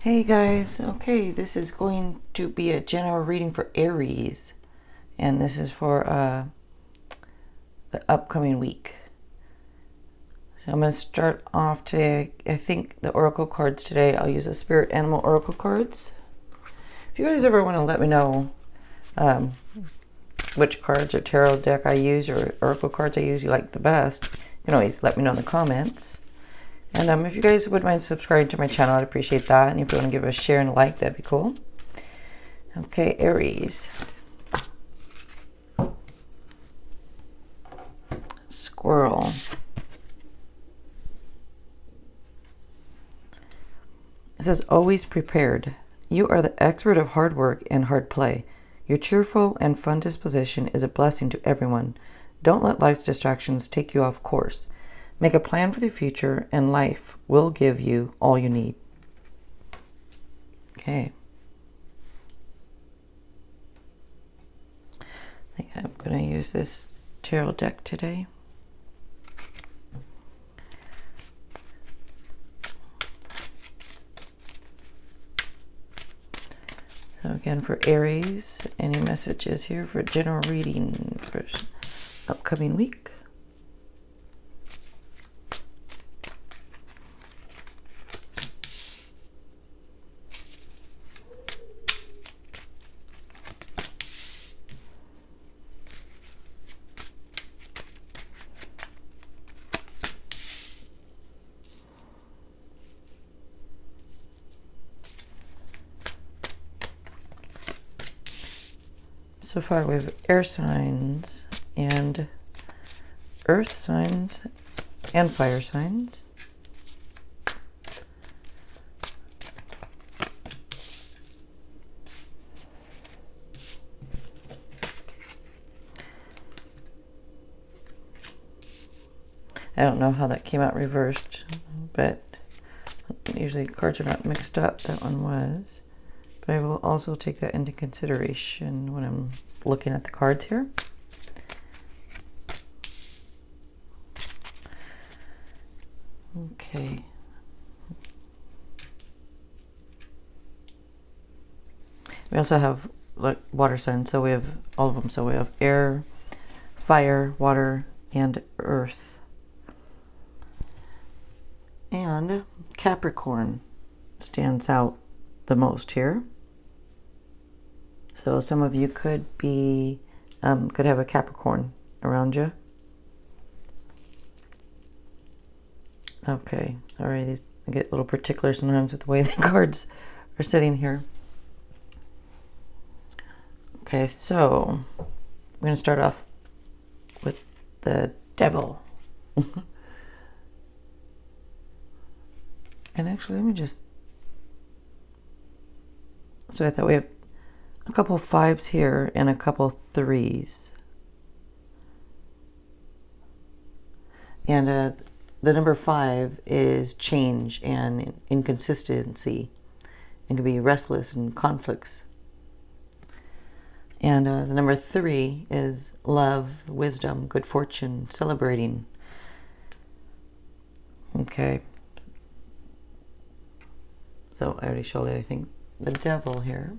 Hey guys, okay, this is going to be a general reading for Aries, and this is for the upcoming week. So I'm going to start off today. I think the oracle cards today, I'll use the spirit animal oracle cards. If you guys ever want to let me know which cards or tarot deck I use or oracle cards I use you like the best, you can always let me know in the comments. And if you guys would mind subscribing to my channel, I'd appreciate that. And if you want to give it a share and a like, that'd be cool. Okay, Aries. Squirrel. It says, always prepared. You are the expert of hard work and hard play. Your cheerful and fun disposition is a blessing to everyone. Don't let life's distractions take you off course. Make a plan for the future, and life will give you all you need. Okay. I think I'm going to use this tarot deck today. So again, for Aries, any messages here for general reading for upcoming week? So far we have air signs and earth signs and fire signs. I don't know how that came out reversed, but usually cards are not mixed up. That one was. But I will also take that into consideration when I'm looking at the cards here. Okay. We also have like water signs, so we have all of them. So we have air, fire, water, and earth. And Capricorn stands out the most here. So some of you could be, could have a Capricorn around you. Okay, sorry, I get a little particular sometimes with the way the cards are sitting here. Okay, so I'm going to start off with the Devil. And actually, let me just, so I thought we have a couple fives here and a couple threes. And the number 5 is change and inconsistency. It can be restless and conflicts. And the number 3 is love, wisdom, good fortune, celebrating. Okay. So I already showed it, I think. The Devil here.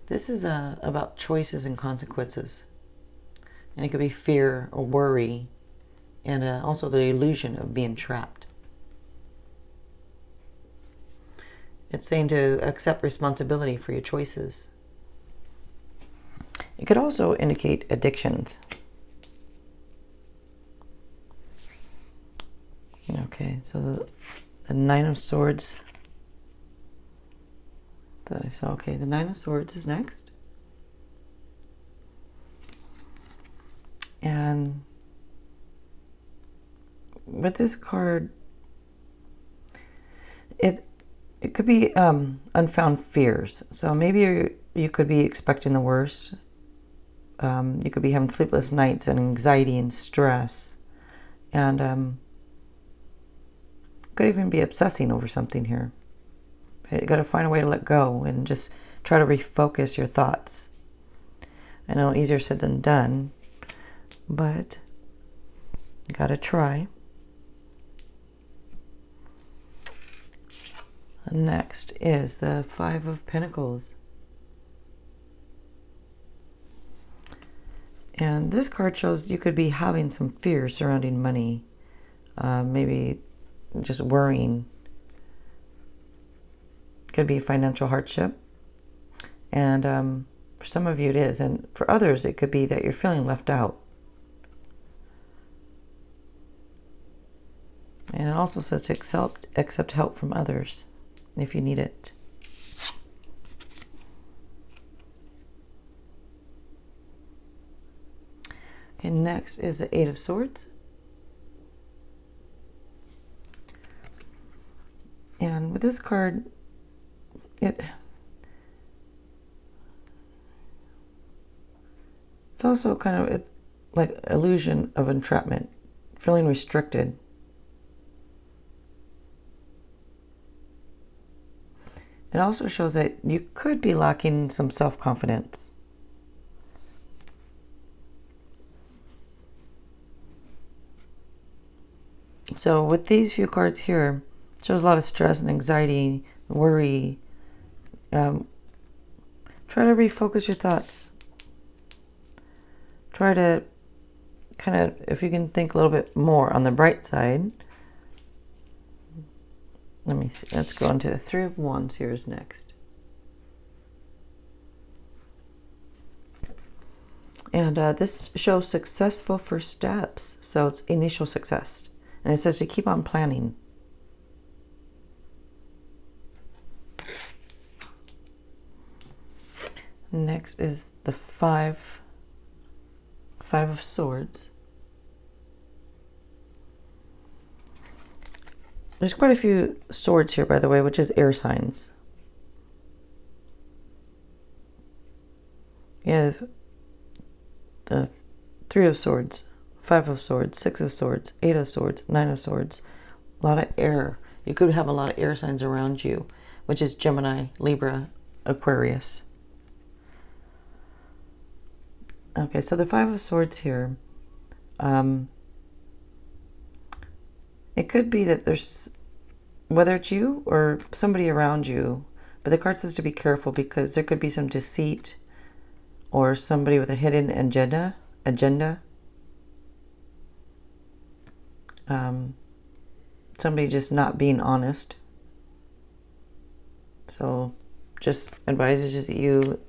This is about choices and consequences. And it could be fear or worry. And also the illusion of being trapped. It's saying to accept responsibility for your choices. It could also indicate addictions. Okay, so the Nine of Swords that I saw. Okay, the Nine of Swords is next. And with this card, it could be unfound fears. So maybe you could be expecting the worst. You could be having sleepless nights and anxiety and stress. And could even be obsessing over something here. You got to find a way to let go and just try to refocus your thoughts. I know easier said than done, but you got to try. Next is the Five of Pentacles. And this card shows you could be having some fear surrounding money. Maybe just worrying. Could be financial hardship. And for some of you it is. And for others it could be that you're feeling left out. And it also says to accept help from others if you need it. Okay, next is the Eight of Swords. And with this card, it's also kind of like illusion of entrapment, feeling restricted. It also shows that you could be lacking some self-confidence. So with these few cards here, it shows a lot of stress and anxiety, worry. Try to refocus your thoughts. Try to kind of, if you can think a little bit more on the bright side. Let me see. Let's go into the Three of Wands here is next. And this shows successful first steps. So it's initial success. And it says to keep on planning. Next is the Five of Swords. There's quite a few swords here, by the way, which is air signs. You have the Three of Swords, Five of Swords, Six of Swords, Eight of Swords, Nine of Swords. A lot of air. You could have a lot of air signs around you, which is Gemini, Libra, Aquarius. Okay, so the Five of Swords here, it could be that there's, whether it's you or somebody around you, but the card says to be careful because there could be some deceit or somebody with a hidden agenda. Somebody just not being honest. So just advises you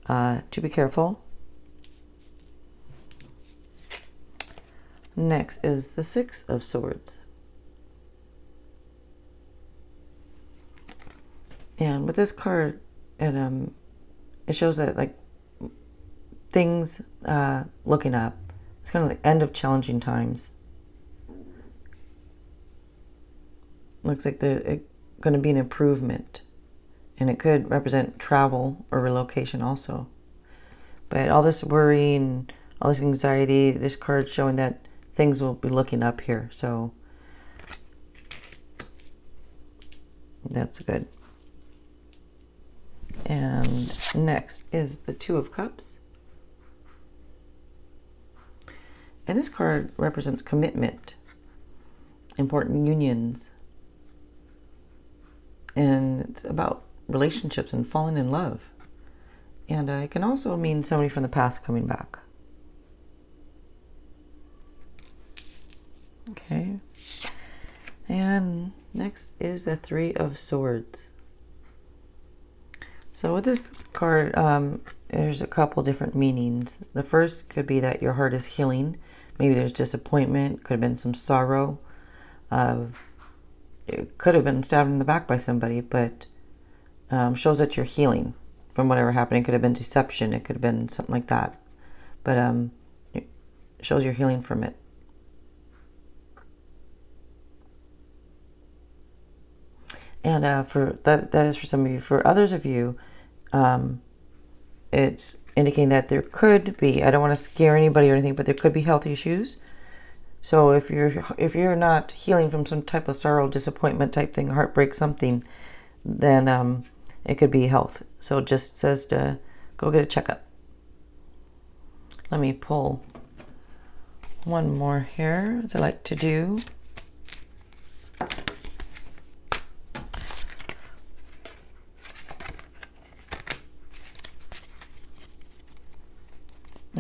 to be careful. Next is the Six of Swords. And with this card, it shows that like things looking up. It's kind of the end of challenging times. Looks like there's going to be an improvement. And it could represent travel or relocation also. But all this worrying, all this anxiety, this card showing that things will be looking up here. So that's good. And next is the Two of Cups. And this card represents commitment, important unions. And it's about relationships and falling in love. And it can also mean somebody from the past coming back. Okay. And next is the Three of Swords. So with this card, there's a couple different meanings. The first could be that your heart is healing. Maybe there's disappointment, could have been some sorrow. It could have been stabbed in the back by somebody, but shows that you're healing from whatever happened. It could have been deception. It could have been something like that. But it shows you're healing from it. And for that is for some of you. For others of you, it's indicating that there could be, I don't want to scare anybody or anything, but there could be health issues. So if you're not healing from some type of sorrow, disappointment type thing, heartbreak, something, then it could be health. So it just says to go get a checkup. Let me pull one more here, as I like to do.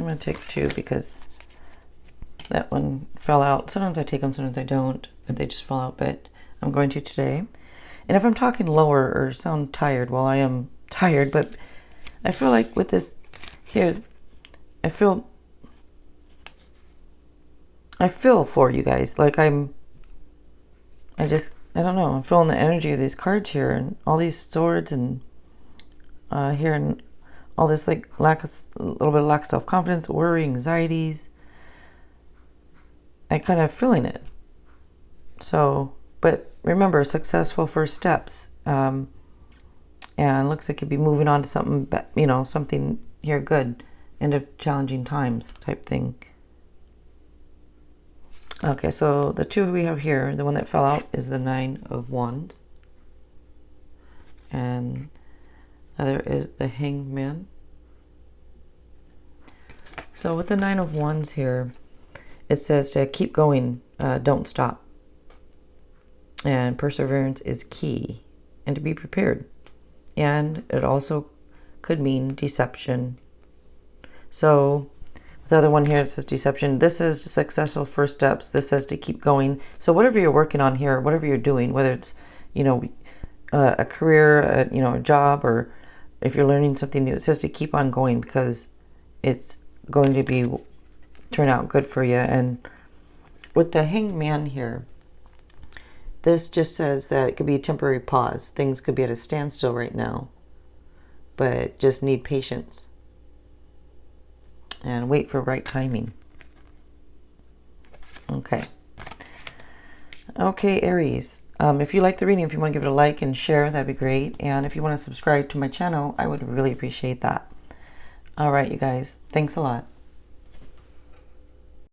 I'm going to take 2 because that one fell out. Sometimes I take them, sometimes I don't, but they just fall out. But I'm going to today. And if I'm talking lower or sound tired, well, I am tired, but I feel like with this here, I feel for you guys. Like I don't know, I'm feeling the energy of these cards here and all these swords and here and all this like a little bit of lack of self-confidence, worry, anxieties. I kind of feeling it. So, but remember, successful first steps. And looks like you'd be moving on to something, you know, something here good. End of challenging times type thing. Okay, so the 2 we have here, the one that fell out is the 9 of Wands. And the other is the Hanged Man. So with the 9 of Wands here, it says to keep going, don't stop. And perseverance is key. And to be prepared. And it also could mean deception. So the other one here, it says deception. This is successful first steps. This says to keep going. So whatever you're working on here, whatever you're doing, whether it's, you know, a career, you know, a job, or if you're learning something new, it says to keep on going because it's going to turn out good for you. And with the Hanged Man here, this just says that it could be a temporary pause. Things could be at a standstill right now, but just need patience and wait for right timing. Okay. Okay, Aries. If you like the reading, if you want to give it a like and share, that'd be great. And if you want to subscribe to my channel, I would really appreciate that. All right, you guys. Thanks a lot.